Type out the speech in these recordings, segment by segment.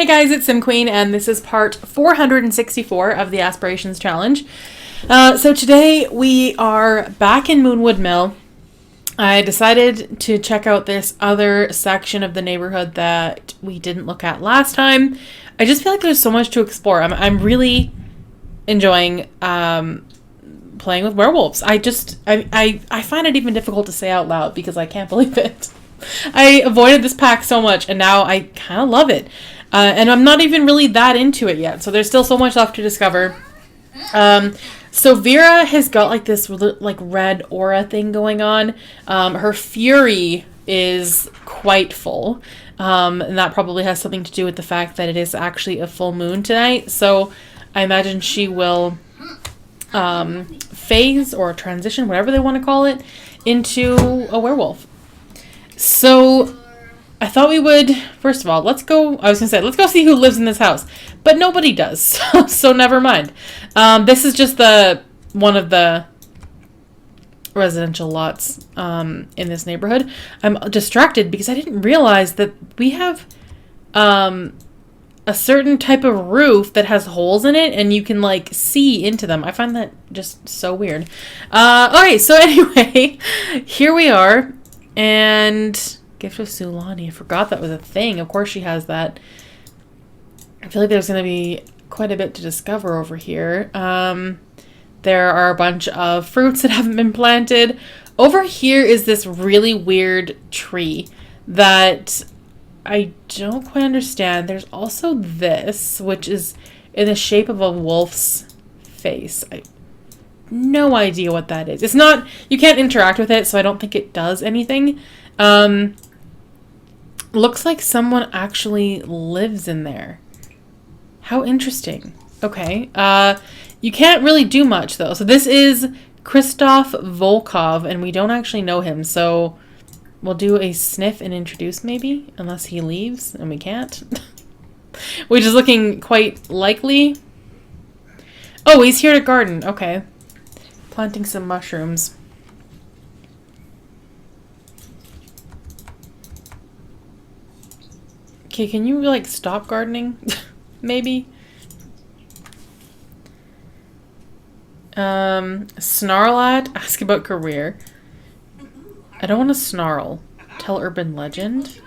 Hey guys, it's Sim Queen, and this is part 464 of the Aspirations Challenge. So today we are back in Moonwood Mill. I decided to check out this other section of the neighborhood that we didn't look at last time. I just feel like there's so much to explore. I'm really enjoying playing with werewolves. I find it even difficult to say out loud because I can't believe it. I avoided this pack so much, and now I kind of love it. And I'm not even really that into it yet, so there's still so much left to discover. So Vera has got like this like red aura thing going on. Her fury is quite full, and that probably has something to do with the fact that it is actually a full moon tonight. So I imagine she will phase or transition, whatever they want to call it, into a werewolf. So I thought we would, first of all, let's go see who lives in this house. But nobody does, so never mind. This is just one of the residential lots in this neighborhood. I'm distracted because I didn't realize that we have a certain type of roof that has holes in it, and you can, like, see into them. I find that just so weird. Okay, so anyway, here we are, and Gift of Sulani. I forgot that was a thing. Of course she has that. I feel like there's going to be quite a bit to discover over here. There are a bunch of fruits that haven't been planted. Over here is this really weird tree that I don't quite understand. There's also this, which is in the shape of a wolf's face. I no idea what that is. It's not, you can't interact with it, so I don't think it does anything. Looks like someone actually lives in there. How interesting. Okay. You can't really do much, though. So this is Christoph Volkov, and we don't actually know him. So we'll do a sniff and introduce, maybe, unless he leaves, and we can't. Which is looking quite likely. Oh, he's here to garden. Okay. Planting some mushrooms. Okay, can you, like, stop gardening? Maybe? Snarl at? Ask about career. I don't want to snarl. Tell urban legend.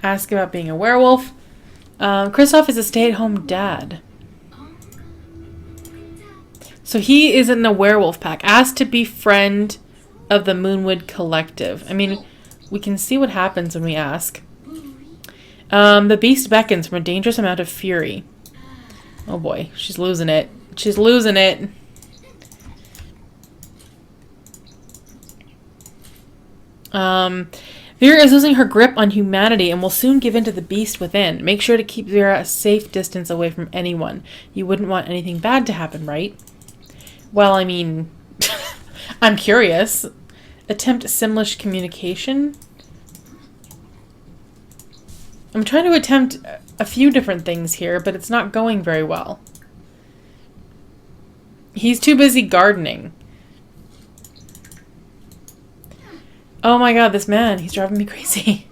Ask about being a werewolf. Christoph is a stay-at-home dad. So he is in the werewolf pack. Asked to be friend of the Moonwood Collective. I mean, we can see what happens when we ask. The beast beckons from a dangerous amount of fury. Oh boy, she's losing it. She's losing it. Vera is losing her grip on humanity and will soon give in to the beast within. Make sure to keep Vera a safe distance away from anyone. You wouldn't want anything bad to happen, right? Well, I mean, I'm curious. Attempt Simlish communication. I'm trying to attempt a few different things here, but it's not going very well. He's too busy gardening. Oh my god, this man, he's driving me crazy.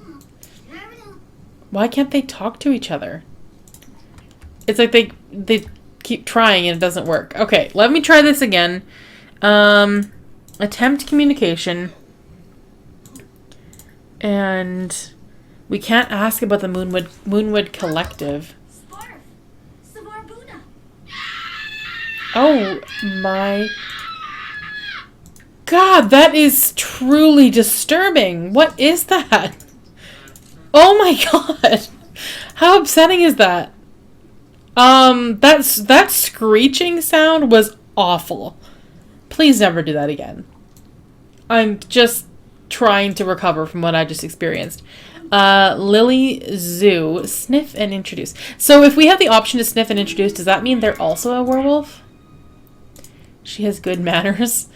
Why can't they talk to each other? It's like they keep trying and it doesn't work. Okay, let me try this again. Attempt communication. And we can't ask about the Moonwood Collective. Oh my god, that is truly disturbing. What is that? Oh my god. How upsetting is that? That screeching sound was awful. Please never do that again. I'm just trying to recover from what I just experienced. Lily Zoo, sniff and introduce. So if we have the option to sniff and introduce, does that mean they're also a werewolf? She has good manners.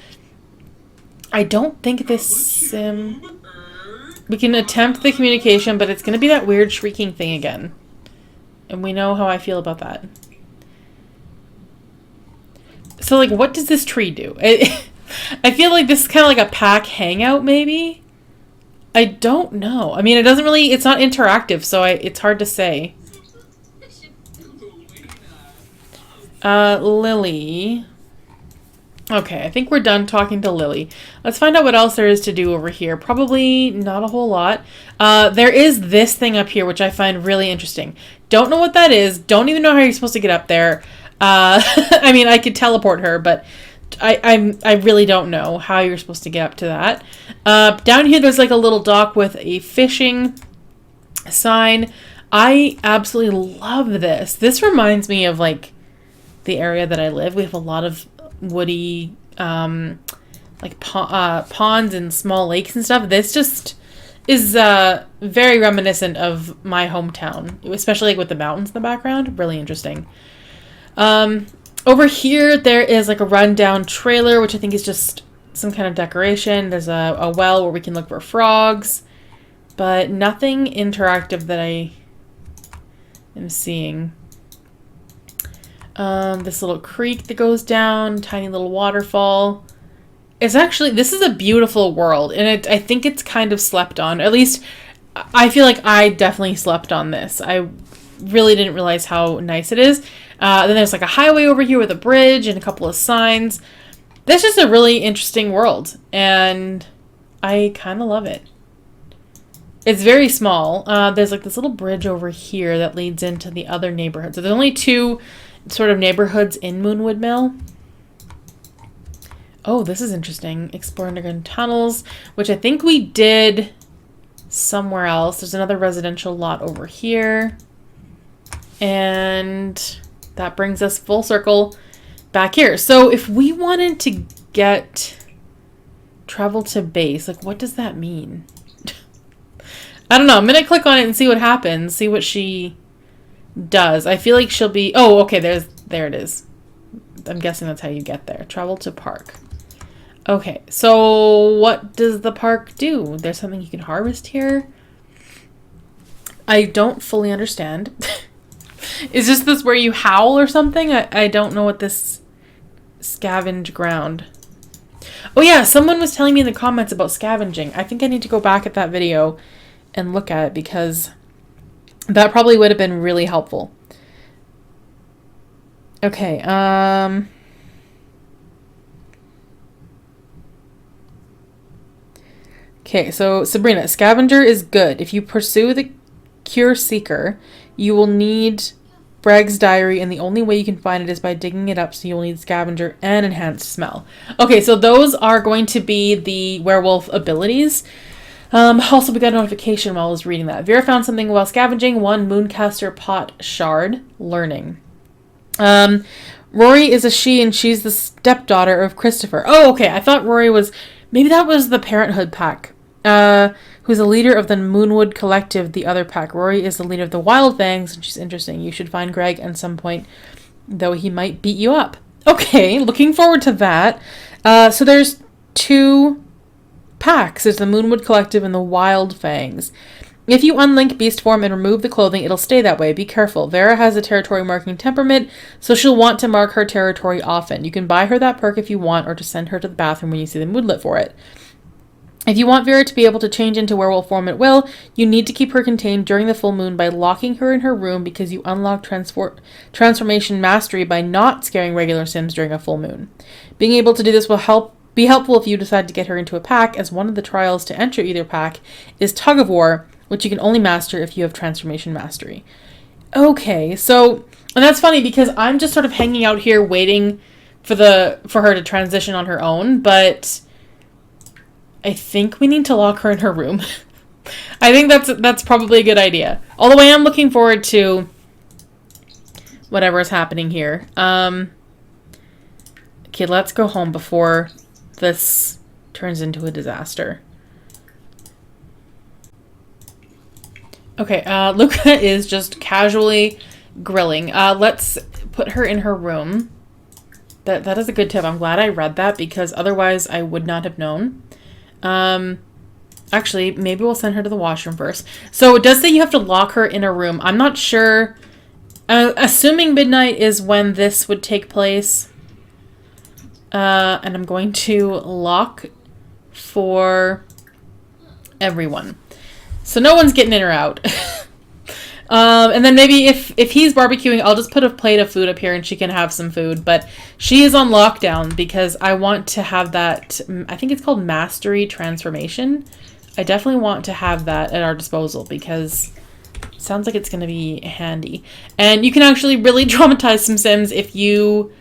I don't think this sim... We can attempt the communication, but it's going to be that weird shrieking thing again. And we know how I feel about that. So, like, what does this tree do? I feel like this is kind of like a pack hangout, maybe? I don't know. I mean, it doesn't really, it's not interactive, so it's hard to say. Lily. Okay, I think we're done talking to Lily. Let's find out what else there is to do over here. Probably not a whole lot. There is this thing up here, which I find really interesting. Don't know what that is. Don't even know how you're supposed to get up there. I mean, I could teleport her, but I really don't know how you're supposed to get up to that. Down here, there's like a little dock with a fishing sign. I absolutely love this. This reminds me of like the area that I live. We have a lot of woody like ponds and small lakes and stuff. This just is very reminiscent of my hometown, especially like with the mountains in the background. Really interesting. Over here there is like a rundown trailer, which I think is just some kind of decoration. There's a well where we can look for frogs, but nothing interactive that I am seeing. This little creek that goes down, tiny little waterfall. It's actually, this is a beautiful world, and I think it's kind of slept on. At least, I feel like I definitely slept on this. I really didn't realize how nice it is. Then there's like a highway over here with a bridge and a couple of signs. This is a really interesting world, and I kind of love it. It's very small. There's like this little bridge over here that leads into the other neighborhood. So there's only two sort of neighborhoods in Moonwood Mill. Oh, this is interesting. Explore underground tunnels, which I think we did somewhere else. There's another residential lot over here. And that brings us full circle back here. So if we wanted to get travel to base, like what does that mean? I don't know. I'm going to click on it and see what happens. See what she does. I feel like she'll be... Oh, okay. There it is. I'm guessing that's how you get there. Travel to park. Okay. So what does the park do? There's something you can harvest here. I don't fully understand. Is this where you howl or something? I don't know what this scavenge ground. Oh yeah, someone was telling me in the comments about scavenging. I think I need to go back at that video and look at it because that probably would have been really helpful. Okay, okay, so Sabrina, scavenger is good. If you pursue the cure seeker, you will need Bragg's diary, and the only way you can find it is by digging it up, so you'll need scavenger and enhanced smell. Okay, so those are going to be the werewolf abilities. Also, we got a notification while I was reading that. Vera found something while scavenging. 1 Mooncaster pot shard. Learning. Rory is a she, and she's the stepdaughter of Christopher. Oh, okay. I thought Rory was... Maybe that was the Parenthood pack. Who's the leader of the Moonwood Collective, the other pack. Rory is the leader of the Wild Fangs, and she's interesting. You should find Greg at some point, though he might beat you up. Okay, looking forward to that. So there's 2 packs. There's the Moonwood Collective and the Wild Fangs. If you unlink beast form and remove the clothing, it'll stay that way. Be careful. Vera has a territory marking temperament, so she'll want to mark her territory often. You can buy her that perk if you want, or to send her to the bathroom when you see the moodlet for it. If you want Vera to be able to change into werewolf form at will, you need to keep her contained during the full moon by locking her in her room, because you unlock transformation mastery by not scaring regular Sims during a full moon. Being able to do this will be helpful if you decide to get her into a pack, as one of the trials to enter either pack is Tug of War, which you can only master if you have transformation mastery. Okay, so, and that's funny because I'm just sort of hanging out here waiting for her to transition on her own, but I think we need to lock her in her room. I think that's probably a good idea. Although I am looking forward to whatever is happening here. Okay, let's go home before this turns into a disaster. Okay, Luca is just casually grilling. Let's put her in her room. That is a good tip. I'm glad I read that because otherwise I would not have known. Actually, maybe we'll send her to the washroom first. So it does say you have to lock her in a room. I'm not sure. Assuming midnight is when this would take place. And I'm going to lock for Everyone. So no one's getting in or out. And then maybe if he's barbecuing, I'll just put a plate of food up here and she can have some food. But she is on lockdown because I want to have that, I think it's called Mastery Transformation. I definitely want to have that at our disposal because it sounds like it's going to be handy. And you can actually really traumatize some Sims if you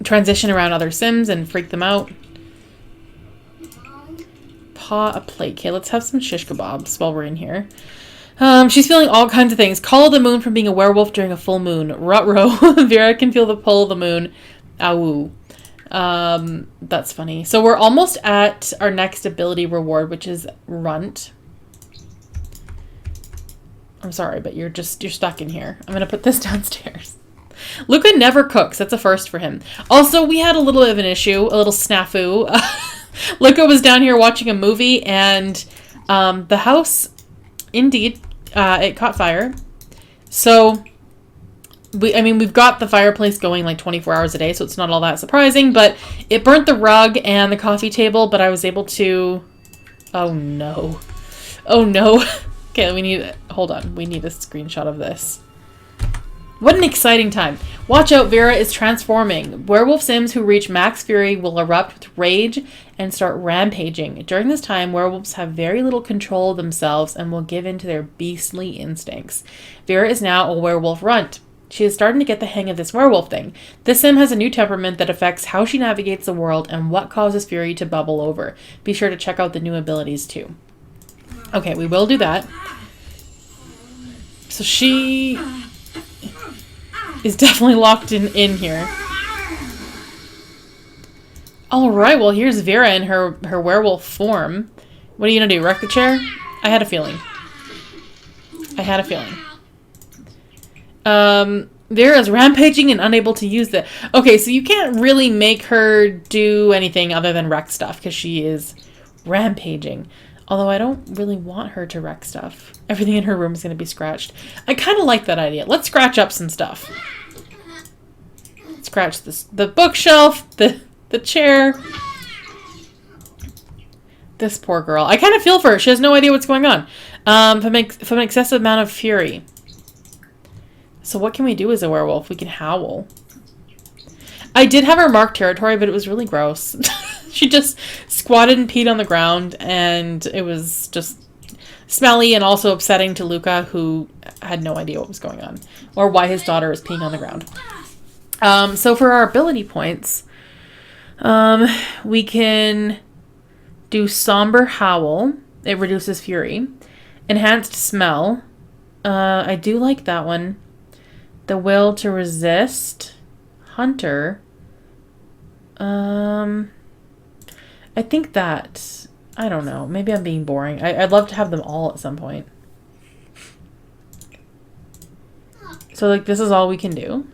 transition around other Sims and freak them out. Paw a plate. Okay, let's have some shish kebabs while we're in here. She's feeling all kinds of things. Call the moon from being a werewolf during a full moon. Ruh-roh. Vera can feel the pull of the moon. Awoo. That's funny. So we're almost at our next ability reward, which is Runt. I'm sorry, but you're stuck in here. I'm gonna put this downstairs. Luca never cooks. That's a first for him. Also, we had a little bit of an issue, a little snafu. Luca was down here watching a movie, and the house, indeed, it caught fire. So, we've got the fireplace going like 24 hours a day, so it's not all that surprising, but it burnt the rug and the coffee table, but I was able to... Oh, no. Oh, no. Okay, hold on. We need a screenshot of this. What an exciting time. Watch out, Vera is transforming. Werewolf Sims who reach max fury will erupt with rage and start rampaging. During this time, werewolves have very little control of themselves and will give in to their beastly instincts. Vera is now a werewolf runt. She is starting to get the hang of this werewolf thing. This sim has a new temperament that affects how she navigates the world and what causes fury to bubble over. Be sure to check out the new abilities too. Okay, we will do that. So she is definitely locked in here. Alright, well here's Vera in her werewolf form. What are you gonna do, wreck the chair? I had a feeling. Vera's rampaging and unable to use the... Okay, so you can't really make her do anything other than wreck stuff because she is rampaging. Although I don't really want her to wreck stuff. Everything in her room is going to be scratched. I kind of like that idea. Let's scratch up some stuff. Scratch the bookshelf, the chair. This poor girl. I kind of feel for her. She has no idea what's going on. From an excessive amount of fury. So what can we do as a werewolf? We can howl. I did have her mark territory, but it was really gross. She just squatted and peed on the ground, and it was just smelly and also upsetting to Luca, who had no idea what was going on or why his daughter was peeing on the ground. So for our ability points, we can do Somber Howl. It reduces fury. Enhanced Smell. I do like that one. The Will to Resist. Hunter. I think that... I don't know. Maybe I'm being boring. I'd love to have them all at some point. So, like, this is all we can do.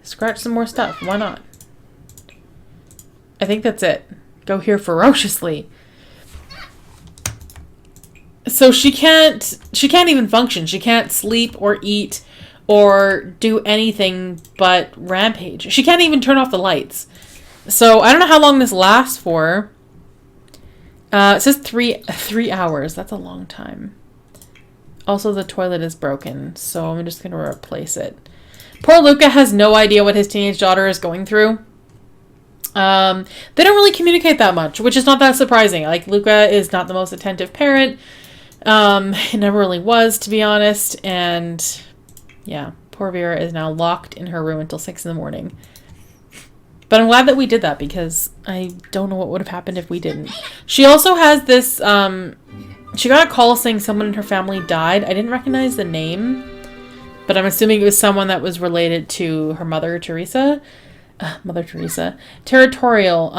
Scratch some more stuff. Why not? I think that's it. Go here ferociously. So she can't even function. She can't sleep or eat or do anything but rampage. She can't even turn off the lights. So I don't know how long this lasts for. It says three hours. That's a long time. Also, the toilet is broken, so I'm just going to replace it. Poor Luca has no idea what his teenage daughter is going through. They don't really communicate that much, which is not that surprising. Like, Luca is not the most attentive parent. It never really was, to be honest. And yeah, poor Vera is now locked in her room until 6 in the morning. But I'm glad that we did that because I don't know what would have happened if we didn't. She also has this, she got a call saying someone in her family died. I didn't recognize the name, but I'm assuming it was someone that was related to her mother, Teresa. Mother Teresa. Territorial.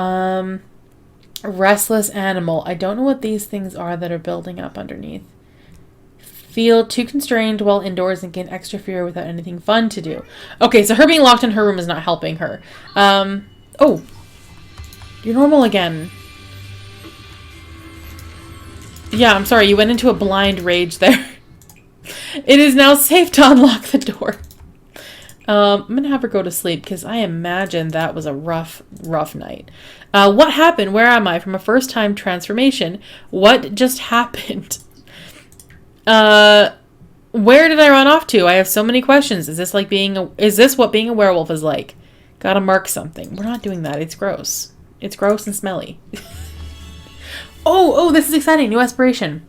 Restless animal. I don't know what these things are that are building up underneath. Feel too constrained while indoors and gain extra fear without anything fun to do. Okay, so her being locked in her room is not helping her. Oh. You're normal again. Yeah, I'm sorry. You went into a blind rage there. It is now safe to unlock the door. I'm going to have her go to sleep because I imagine that was a rough, rough night. What happened? Where am I? From a first-time transformation. What just happened? Where did I run off to? I have so many questions. Is this what being a werewolf is like? Gotta mark something. We're not doing that. It's gross. It's gross and smelly. Oh, this is exciting. New aspiration.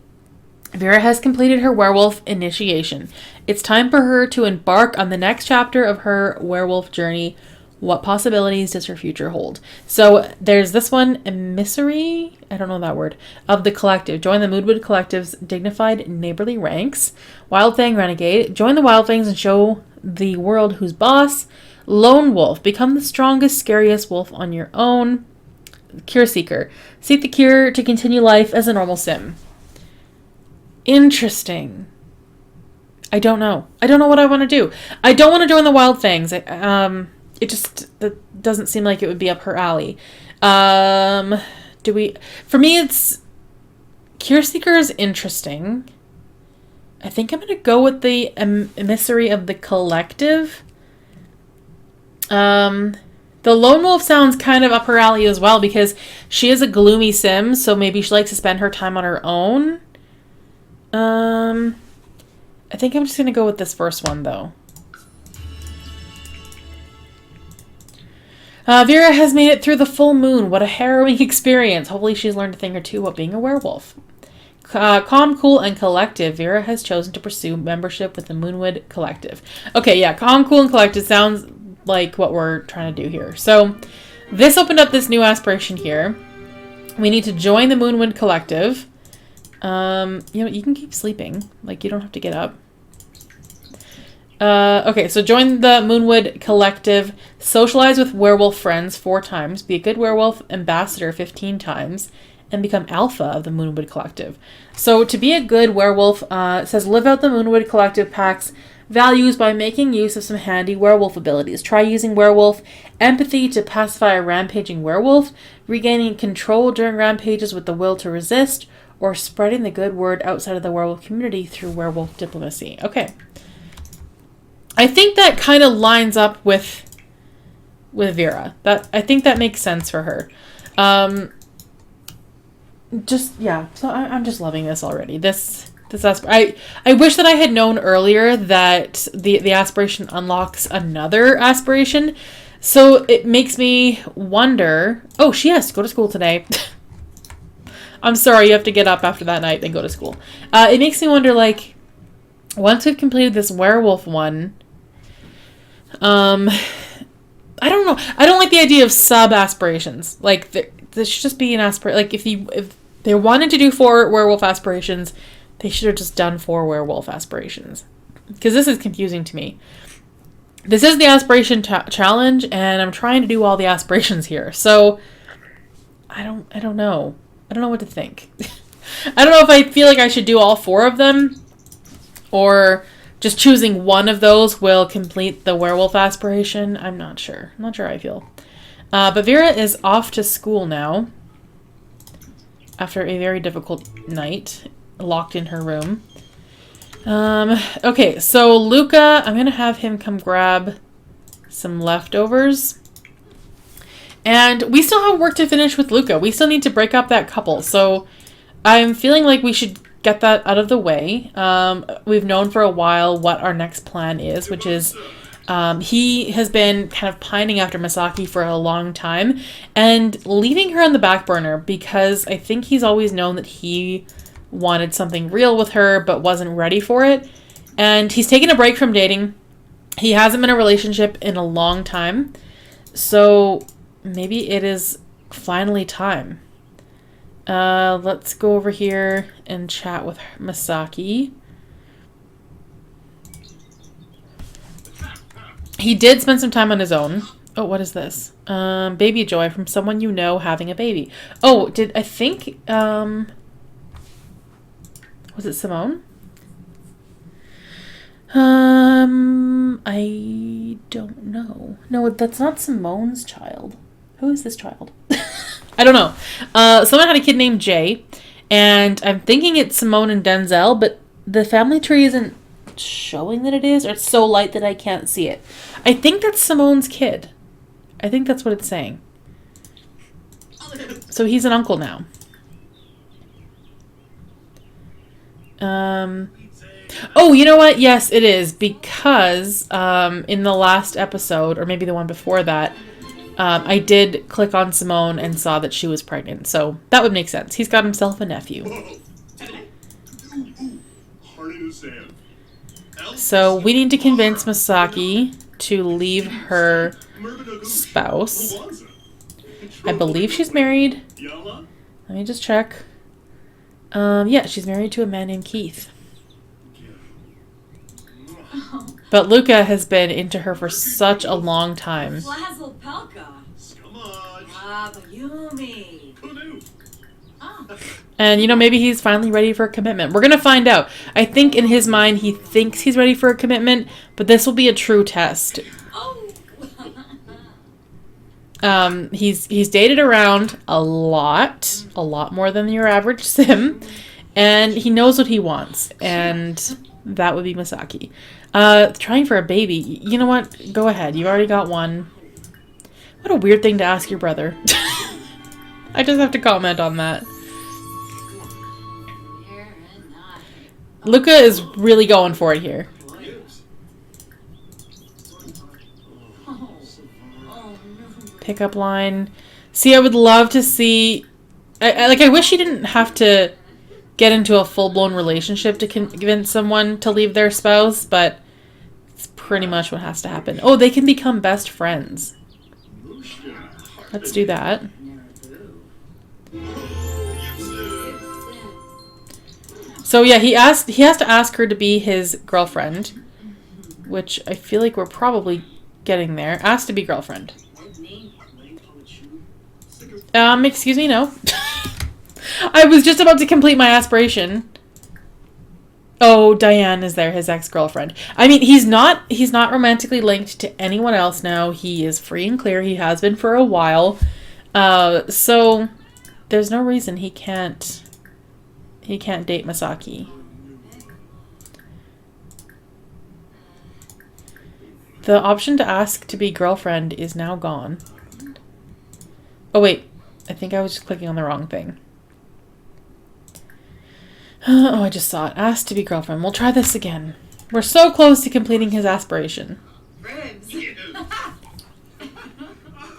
Vera has completed her werewolf initiation. It's time for her to embark on the next chapter of her werewolf journey. What possibilities does her future hold? So there's this one, emissary, I don't know that word, of the collective. Join the Moonwood Collective's dignified neighborly ranks. Wildfang Renegade. Join the Wildfangs and show the world who's boss. Lone Wolf. Become the strongest, scariest wolf on your own. Cure Seeker. Seek the cure to continue life as a normal sim. Interesting. I don't know. I don't know what I want to do. I don't want to join the Wildfangs. It just that doesn't seem like it would be up her alley. For me, it's Cure Seeker is interesting. I think I'm going to go with the emissary of the collective. The Lone Wolf sounds kind of up her alley as well because she is a gloomy sim, so maybe she likes to spend her time on her own. I think I'm just going to go with this first one, though. Vera has made it through the full moon. What a harrowing experience. Hopefully she's learned a thing or two about being a werewolf. Calm, cool, and collective. Vera has chosen to pursue membership with the Moonwood Collective. Okay, yeah, calm, cool, and collective sounds like what we're trying to do here. So this opened up this new aspiration here. We need to join the Moonwood Collective. You can keep sleeping. Like, you don't have to get up. Okay, so join the Moonwood Collective, socialize with werewolf friends 4 times, be a good werewolf ambassador 15 times, and become alpha of the Moonwood Collective. So to be a good werewolf, it says live out the Moonwood Collective Pack's values by making use of some handy werewolf abilities. Try using werewolf empathy to pacify a rampaging werewolf, regaining control during rampages with the will to resist, or spreading the good word outside of the werewolf community through werewolf diplomacy. Okay. I think that kind of lines up with Vera. I think that makes sense for her. So I'm just loving this already. I wish that I had known earlier that the aspiration unlocks another aspiration. So it makes me wonder. Oh, she has to go to school today. I'm sorry, you have to get up after that night and go to school. It makes me wonder, like, once we've completed this werewolf one, I don't know. I don't like the idea of sub aspirations. Like, there should just be an aspiration. Like, if they wanted to do 4 werewolf aspirations, they should have just done 4 werewolf aspirations. Because this is confusing to me. This is the aspiration challenge, and I'm trying to do all the aspirations here. So, I don't know. I don't know what to think. I don't know if I feel like I should do all 4 of them, or just choosing one of those will complete the werewolf aspiration. I'm not sure. I'm not sure how I feel. But Vera is off to school now after a very difficult night, locked in her room. Okay, so Luca, I'm going to have him come grab some leftovers. And we still have work to finish with Luca. We still need to break up that couple. So I'm feeling like we should get that out of the way. We've known for a while what our next plan is, which is he has been kind of pining after Misaki for a long time and leaving her on the back burner because I think he's always known that he wanted something real with her but wasn't ready for it. And he's taken a break from dating. He hasn't been in a relationship in a long time. So maybe it is finally time. Let's go over here and chat with Misaki. He did spend some time on his own. Oh, what is this? Baby joy from someone you know having a baby. Oh, was it Simone? I don't know. No, that's not Simone's child. Who is this child? I don't know. Someone had a kid named Jay, and I'm thinking it's Simone and Denzel, but the family tree isn't showing that it is, or it's so light that I can't see it. I think that's Simone's kid. I think that's what it's saying. So he's an uncle now. Oh, you know what? Yes, it is, because in the last episode, or maybe the one before that, I did click on Simone and saw that she was pregnant. So that would make sense. He's got himself a nephew. So we need to convince Masaki to leave her spouse. I believe she's married. Let me just check. Yeah, she's married to a man named Keith. But Luca has been into her for such a long time. And, you know, maybe he's finally ready for a commitment. We're going to find out. I think in his mind he thinks he's ready for a commitment, but this will be a true test. He's dated around a lot more than your average sim, and he knows what he wants, and that would be Masaki. Trying for a baby. You know what? Go ahead. You already got one. What a weird thing to ask your brother. I just have to comment on that. Luca is really going for it here. Pickup line. See, I would love to see... I wish he didn't have to get into a full-blown relationship to convince someone to leave their spouse, but it's pretty much what has to happen. Oh, they can become best friends. Let's do that. So yeah, he has to ask her to be his girlfriend, which I feel like we're probably getting there. Asked to be girlfriend. Excuse me, no. I was just about to complete my aspiration. Oh, Diane is there, his ex-girlfriend. I mean, he's not romantically linked to anyone else now. He is free and clear. He has been for a while. So there's no reason he can't date Masaki. The option to ask to be girlfriend is now gone. Oh wait, I think I was just clicking on the wrong thing. Oh, I just saw it. Ask to be girlfriend. We'll try this again. We're so close to completing his aspiration.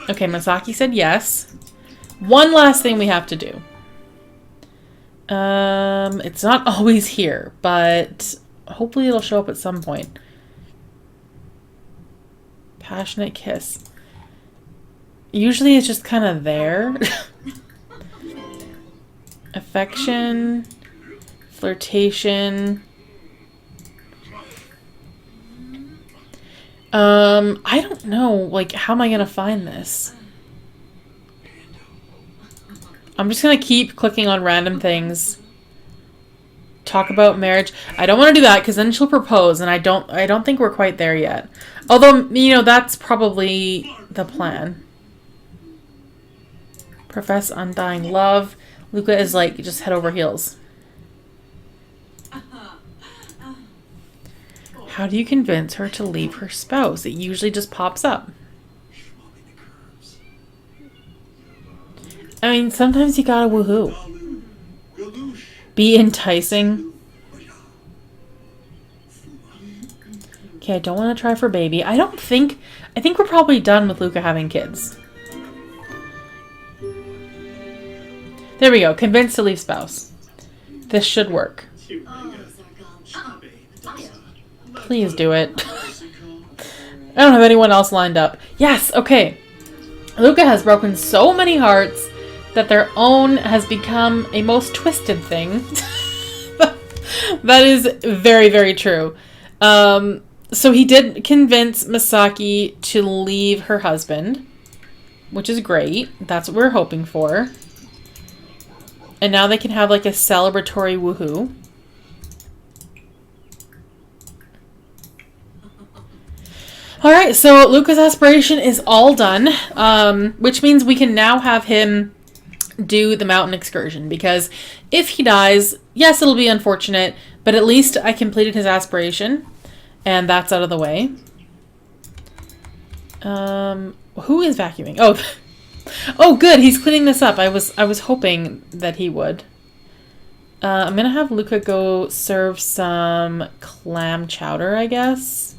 Okay, Masaki said yes. One last thing we have to do. It's not always here, but hopefully it'll show up at some point. Passionate kiss. Usually it's just kind of there. Affection. Flirtation. I don't know. Like, how am I going to find this? I'm just going to keep clicking on random things. Talk about marriage. I don't want to do that because then she'll propose, and I don't think we're quite there yet. Although, you know, that's probably the plan. Profess undying love. Luca is like just head over heels. How do you convince her to leave her spouse? It usually just pops up. I mean, sometimes you gotta woohoo. Be enticing. Okay, I don't want to try for baby. I think we're probably done with Luca having kids. There we go. Convinced to leave spouse. This should work. Please do it. I don't have anyone else lined up. Yes, okay. Luca has broken so many hearts that their own has become a most twisted thing. That is very, very true. So he did convince Masaki to leave her husband, which is great. That's what we're hoping for. And now they can have like a celebratory woohoo. Alright, so Luca's aspiration is all done, which means we can now have him do the mountain excursion, because if he dies, yes, it'll be unfortunate, but at least I completed his aspiration, and that's out of the way. Who is vacuuming? Oh, oh, good. He's cleaning this up. I was hoping that he would. I'm gonna have Luca go serve some clam chowder, I guess.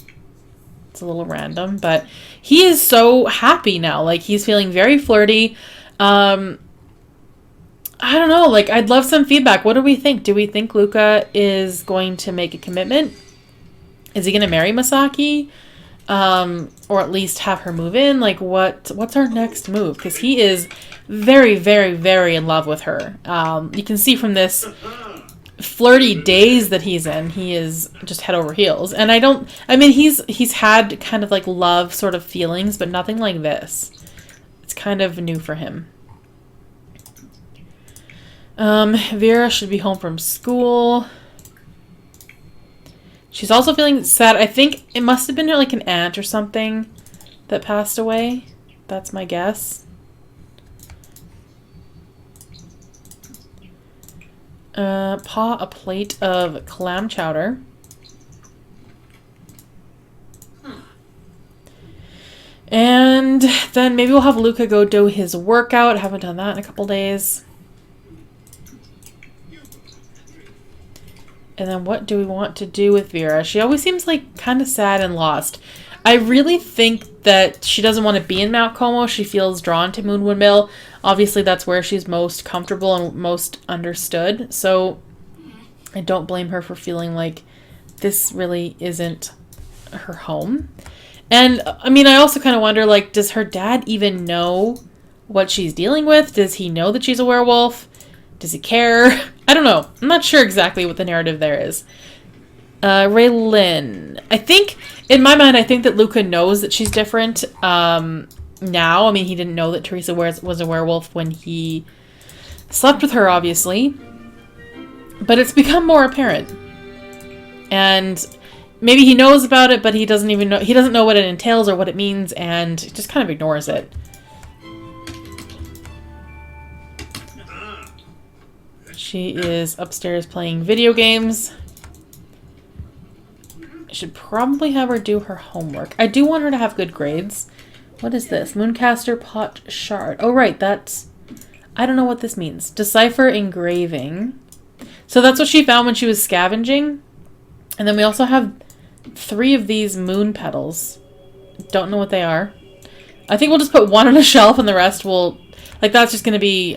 It's a little random, but he is so happy now. Like, he's feeling very flirty. I don't know. Like, I'd love some feedback. What do we think? Do we think Luca is going to make a commitment? Is he going to marry Masaki? Or at least have her move in? Like, what's our next move? Because he is very, very, very in love with her. You can see from this flirty daze that he's in, he is just head over heels. And I mean, he's had kind of like love sort of feelings, but nothing like this. It's kind of new for him. Vera should be home from school. She's also feeling sad. I think it must have been like an aunt or something that passed away. That's my guess. Paw a plate of clam chowder. And then maybe we'll have Luca go do his workout. Haven't done that in a couple days. And then what do we want to do with Vera? She always seems like kind of sad and lost. I really think that she doesn't want to be in Mount Como. She feels drawn to Moonwood Mill. Obviously, that's where she's most comfortable and most understood. So I don't blame her for feeling like this really isn't her home. And I mean, I also kind of wonder, like, does her dad even know what she's dealing with? Does he know that she's a werewolf? Does he care? I don't know. I'm not sure exactly what the narrative there is. Raylin. I think, in my mind, I think that Luca knows that she's different now. I mean, he didn't know that Teresa was a werewolf when he slept with her, obviously. But it's become more apparent. And maybe he knows about it, but he doesn't even know. He doesn't know what it entails or what it means, and just kind of ignores it. She is upstairs playing video games. I should probably have her do her homework. I do want her to have good grades. What is this? Mooncaster pot shard. Oh, right. That's... I don't know what this means. Decipher engraving. So that's what she found when she was scavenging. And then we also have 3 of these moon petals. Don't know what they are. I think we'll just put one on a shelf and the rest will... Like, that's just going to be...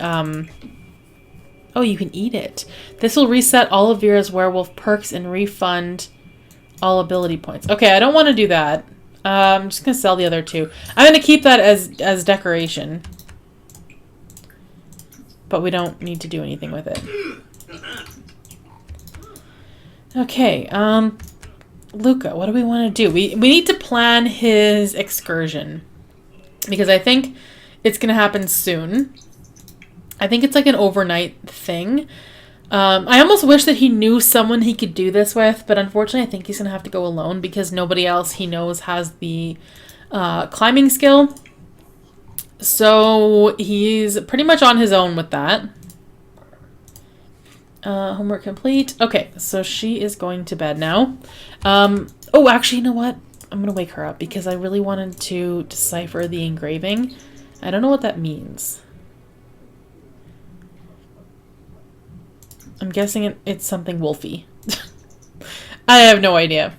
Oh, you can eat it. This will reset all of Vera's werewolf perks and refund all ability points. Okay, I don't want to do that. I'm just going to sell the other 2. I'm going to keep that as decoration. But we don't need to do anything with it. Okay, Luca, what do we want to do? We need to plan his excursion. Because I think it's going to happen soon. I think it's like an overnight thing. I almost wish that he knew someone he could do this with, but unfortunately I think he's going to have to go alone because nobody else he knows has the climbing skill. So he's pretty much on his own with that. Homework complete. Okay, so she is going to bed now. Oh, actually, you know what? I'm going to wake her up because I really wanted to decipher the engraving. I don't know what that means. I'm guessing it's something wolfy. I have no idea.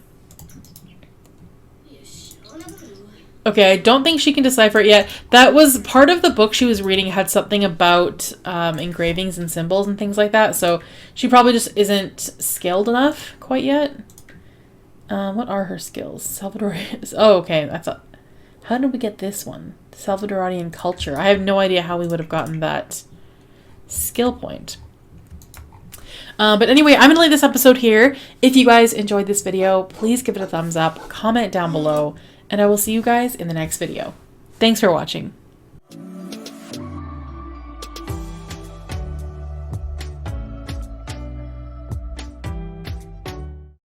Okay, I don't think she can decipher it yet. That was part of the book she was reading had something about engravings and symbols and things like that. So she probably just isn't skilled enough quite yet. What are her skills? Salvadorian. Oh, okay. I thought. How did we get this one? Salvadorian culture. I have no idea how we would have gotten that skill point. But anyway, I'm going to leave this episode here. If you guys enjoyed this video, please give it a thumbs up, comment down below, and I will see you guys in the next video. Thanks for watching.